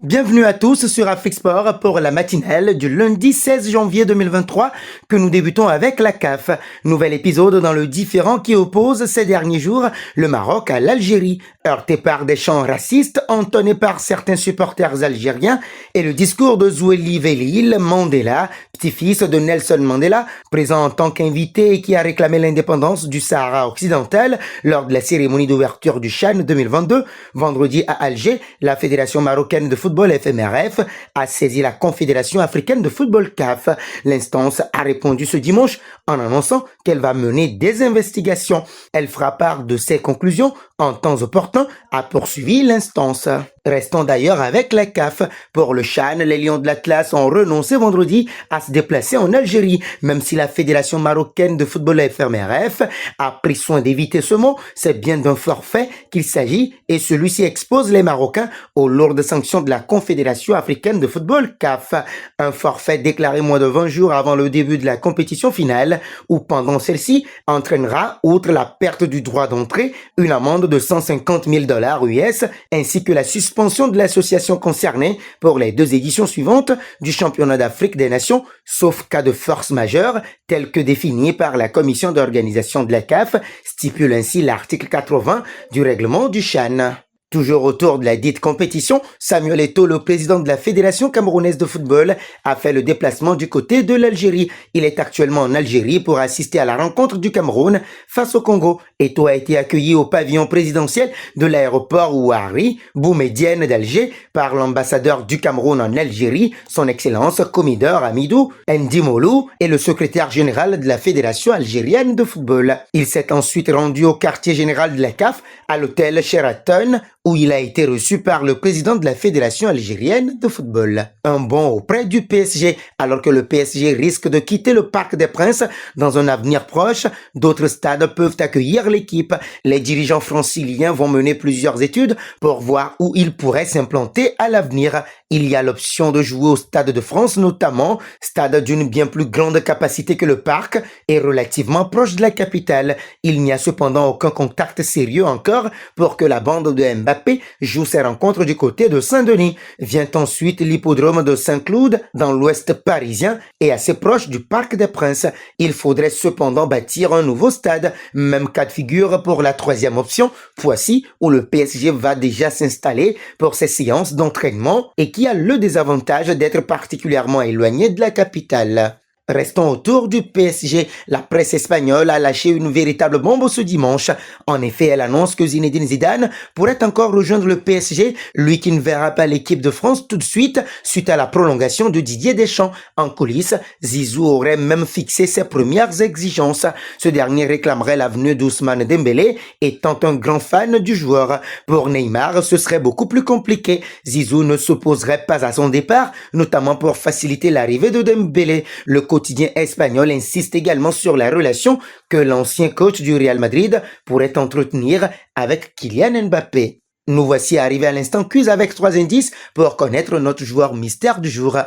Bienvenue à tous sur Afrique Sport pour la matinale du lundi 16 janvier 2023 que nous débutons avec la CAF. Nouvel épisode dans le différend qui oppose ces derniers jours le Maroc à l'Algérie, heurté par des chants racistes entonnés par certains supporters algériens et le discours de Zoueli Velil Mandela, petit-fils de Nelson Mandela, présent en tant qu'invité et qui a réclamé l'indépendance du Sahara occidental lors de la cérémonie d'ouverture du CHAN 2022. Vendredi à Alger, la Fédération marocaine de football FMRF a saisi la Confédération africaine de football CAF. L'instance a répondu ce dimanche en annonçant qu'elle va mener des investigations. Elle fera part de ses conclusions en temps opportun, a poursuivi l'instance. Restons d'ailleurs avec la CAF. Pour le CHAN, les Lions de l'Atlas ont renoncé vendredi à se déplacer en Algérie, même si la Fédération marocaine de football FMRF a pris soin d'éviter ce mot. C'est bien d'un forfait qu'il s'agit et celui-ci expose les Marocains aux lourdes sanctions de la Confédération africaine de football CAF. Un forfait déclaré moins de 20 jours avant le début de la compétition finale ou pendant celle-ci entraînera, outre la perte du droit d'entrée, une amende de 150 000 $ US ainsi que la suspension de l'association concernée pour les 2 éditions suivantes du championnat d'Afrique des Nations, sauf cas de force majeure, tel que défini par la commission d'organisation de la CAF, stipule ainsi l'article 80 du règlement du CHAN. Toujours autour de la dite compétition, Samuel Eto'o, le président de la Fédération camerounaise de football, a fait le déplacement du côté de l'Algérie. Il est actuellement en Algérie pour assister à la rencontre du Cameroun face au Congo. Eto'o a été accueilli au pavillon présidentiel de l'aéroport Ouari, Boumedienne d'Alger, par l'ambassadeur du Cameroun en Algérie, son Excellence Comidor Hamidou Ndimolou, et le secrétaire général de la Fédération algérienne de football. Il s'est ensuite rendu au quartier général de la CAF, à l'hôtel Sheraton, où il a été reçu par le président de la Fédération algérienne de football. Un bond auprès du PSG. Alors que le PSG risque de quitter le Parc des Princes dans un avenir proche, d'autres stades peuvent accueillir l'équipe. Les dirigeants franciliens vont mener plusieurs études pour voir où ils pourraient s'implanter à l'avenir. Il y a l'option de jouer au Stade de France notamment, stade d'une bien plus grande capacité que le Parc et relativement proche de la capitale. Il n'y a cependant aucun contact sérieux encore pour que la bande de Mbappé joue ses rencontres du côté de Saint-Denis. Vient ensuite l'hippodrome de Saint-Cloud dans l'ouest parisien et assez proche du Parc des Princes. Il faudrait cependant bâtir un nouveau stade. Même cas de figure pour la 3e option, Poissy, où le PSG va déjà s'installer pour ses séances d'entraînement et qui a le désavantage d'être particulièrement éloigné de la capitale. Restons autour du PSG. La presse espagnole a lâché une véritable bombe ce dimanche. En effet, elle annonce que Zinedine Zidane pourrait encore rejoindre le PSG, lui qui ne verra pas l'équipe de France tout de suite suite à la prolongation de Didier Deschamps. En coulisses, Zizou aurait même fixé ses premières exigences. Ce dernier réclamerait l'avenue d'Ousmane Dembélé, étant un grand fan du joueur. Pour Neymar, ce serait beaucoup plus compliqué. Zizou ne s'opposerait pas à son départ, notamment pour faciliter l'arrivée de Dembélé. Le quotidien espagnol insiste également sur la relation que l'ancien coach du Real Madrid pourrait entretenir avec Kylian Mbappé. Nous voici arrivés à l'instant quiz avec 3 indices pour connaître notre joueur mystère du jour.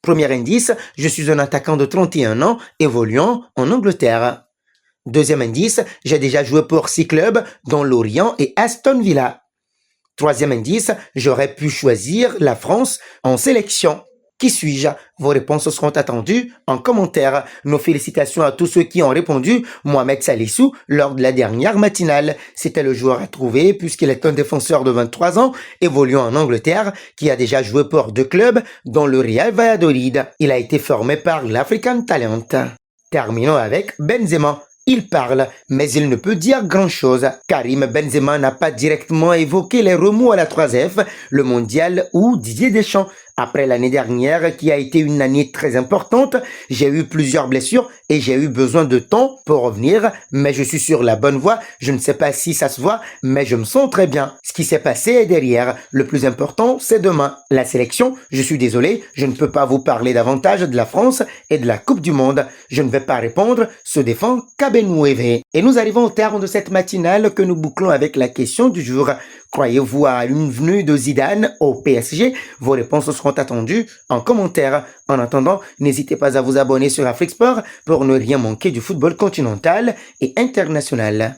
Premier indice, je suis un attaquant de 31 ans évoluant en Angleterre. Deuxième indice, j'ai déjà joué pour 6 clubs dont Lorient et Aston Villa. Troisième indice, j'aurais pu choisir la France en sélection. Qui suis-je? Vos réponses seront attendues en commentaire. Nos félicitations à tous ceux qui ont répondu. Mohamed Salissou, lors de la dernière matinale. C'était le joueur à trouver puisqu'il est un défenseur de 23 ans, évoluant en Angleterre, qui a déjà joué pour 2 clubs, dont le Real Valladolid. Il a été formé par l'African Talent. Terminons avec Benzema. Il parle, mais il ne peut dire grand-chose. Karim Benzema n'a pas directement évoqué les remous à la 3F, le mondial ou Didier Deschamps. Après l'année dernière, qui a été une année très importante, j'ai eu plusieurs blessures et j'ai eu besoin de temps pour revenir, mais je suis sur la bonne voie. Je ne sais pas si ça se voit, mais je me sens très bien. Ce qui s'est passé est derrière. Le plus important, c'est demain. La sélection, je suis désolé, je ne peux pas vous parler davantage de la France et de la Coupe du Monde. Je ne vais pas répondre, se défend Kabenouévé. Et nous arrivons au terme de cette matinale que nous bouclons avec la question du jour. Croyez-vous à une venue de Zidane au PSG? Vos réponses seront attendues en commentaire. En attendant, n'hésitez pas à vous abonner sur Afrique Sport pour ne rien manquer du football continental et international.